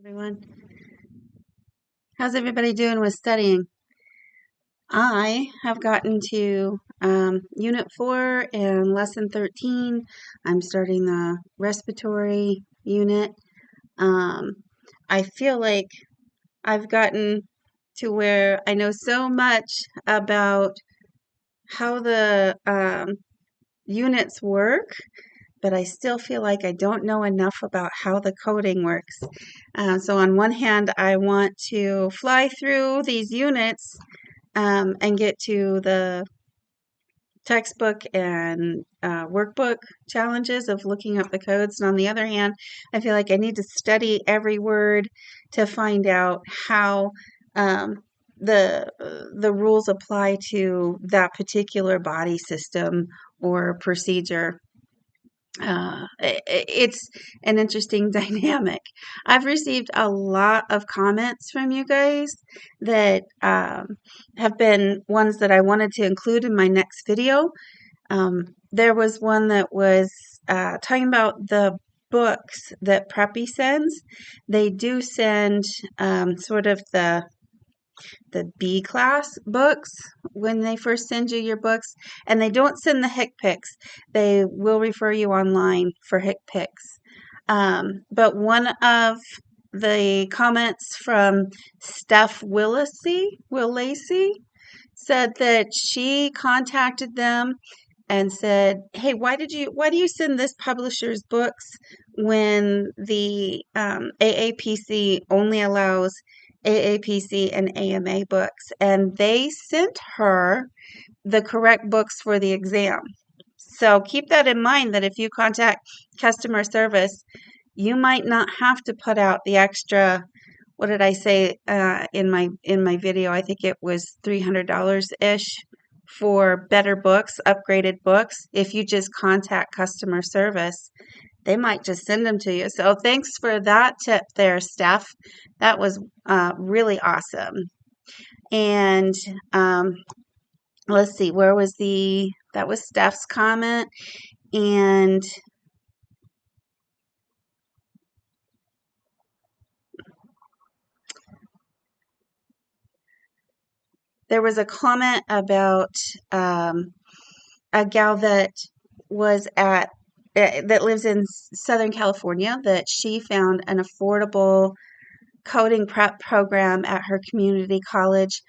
Everyone. How's everybody doing with studying? I have gotten to Unit 4 and Lesson 13. I'm starting the respiratory unit. Um, I feel like I've gotten to where I know so much about how the units work, but I still feel like I don't know enough about how the coding works. So on one hand, I want to fly through these units and get to the textbook and workbook challenges of looking up the codes. And on the other hand, I feel like I need to study every word to find out how um, the rules apply to that particular body system or procedure. It's an interesting dynamic. I've received a lot of comments from you guys that have been ones that I wanted to include in my next video. There was one that was talking about the books that Preppy sends. They do send sort of the B class books when they first send you your books, and they don't send the hick picks. They will refer you online for hick picks. But one of the comments from Steph Will Lacey said that she contacted them and said, "Hey, why do you send this publisher's books when the AAPC only allows AAPC and AMA books?" And they sent her the correct books for the exam. So keep that in mind that if you contact customer service, you might not have to put out the extra. What did I say in my video? I think it was $300 ish for better books, upgraded books. If you just contact customer service, they might just send them to you. So thanks for that tip there, Steph. That was really awesome. And let's see, that was Steph's comment. And there was a comment about a gal that was that lives in Southern California, that she found an affordable coding prep program at her community college,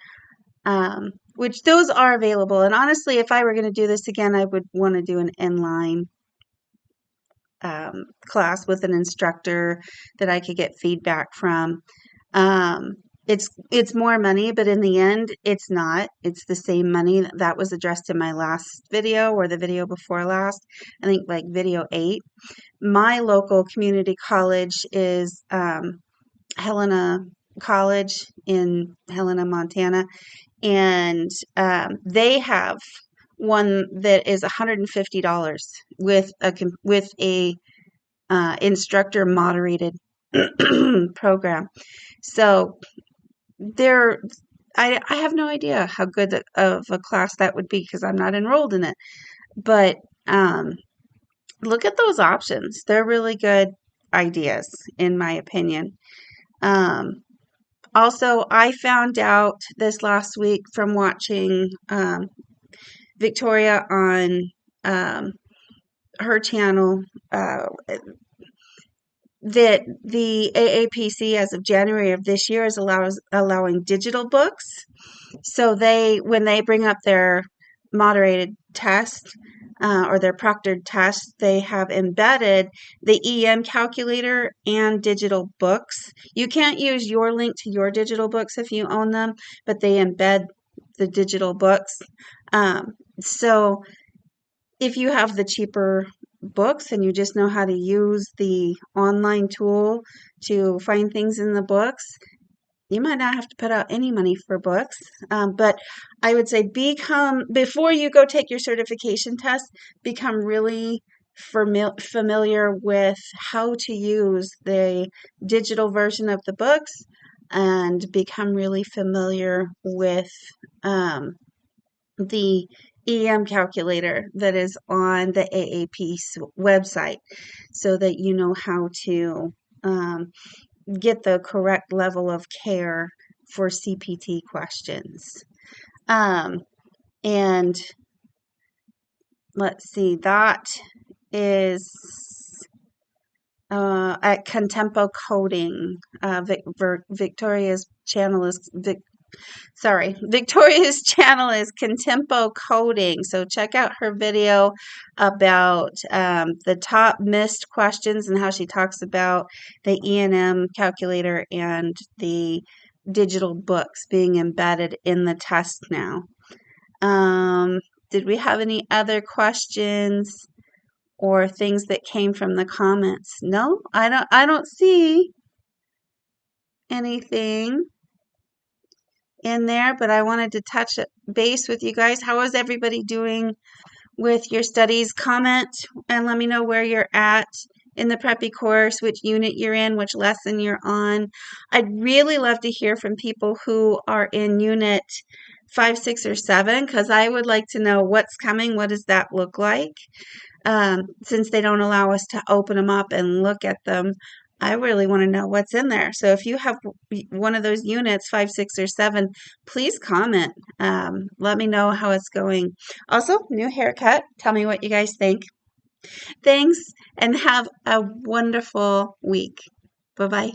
which those are available. And honestly, if I were going to do this again, I would want to do an inline class with an instructor that I could get feedback from. Um, it's more money, but in the end, it's not. It's the same money that was addressed in my last video or the video before last. I think like video 8. My local community college is Helena College in Helena, Montana, and they have one that is $150 with a instructor moderated program. So there, I have no idea how good of a class that would be because I'm not enrolled in it. But look at those options. They're really good ideas, in my opinion. Also, I found out this last week from watching Victoria on her channel that the AAPC as of January of this year is allowing digital books. So when they bring up their moderated test or their proctored test, they have embedded the EM calculator and digital books. You can't use your link to your digital books if you own them, but they embed the digital books. So if you have the cheaper books and you just know how to use the online tool to find things in the books, you might not have to put out any money for books. But I would say before you go take your certification test, become really familiar with how to use the digital version of the books and become really familiar with the EM calculator that is on the AAP website so that you know how to get the correct level of care for CPT questions. And let's see, that is at Contempo Coding. Victoria's channel is Victoria's channel is Contempo Coding. So check out her video about the top missed questions and how she talks about the E&M calculator and the digital books being embedded in the test now. Did we have any other questions or things that came from the comments? No, I don't see anything in there, but I wanted to touch base with you guys. How is everybody doing with your studies? Comment and let me know where you're at in the Preppy course, which unit you're in, which lesson you're on. I'd really love to hear from people who are in unit 5, 6, or 7, because I would like to know what's coming. What does that look like? Since they don't allow us to open them up and look at them, I really want to know what's in there. So if you have one of those units, 5, 6, or 7, please comment. Let me know how it's going. Also, new haircut. Tell me what you guys think. Thanks, and have a wonderful week. Bye-bye.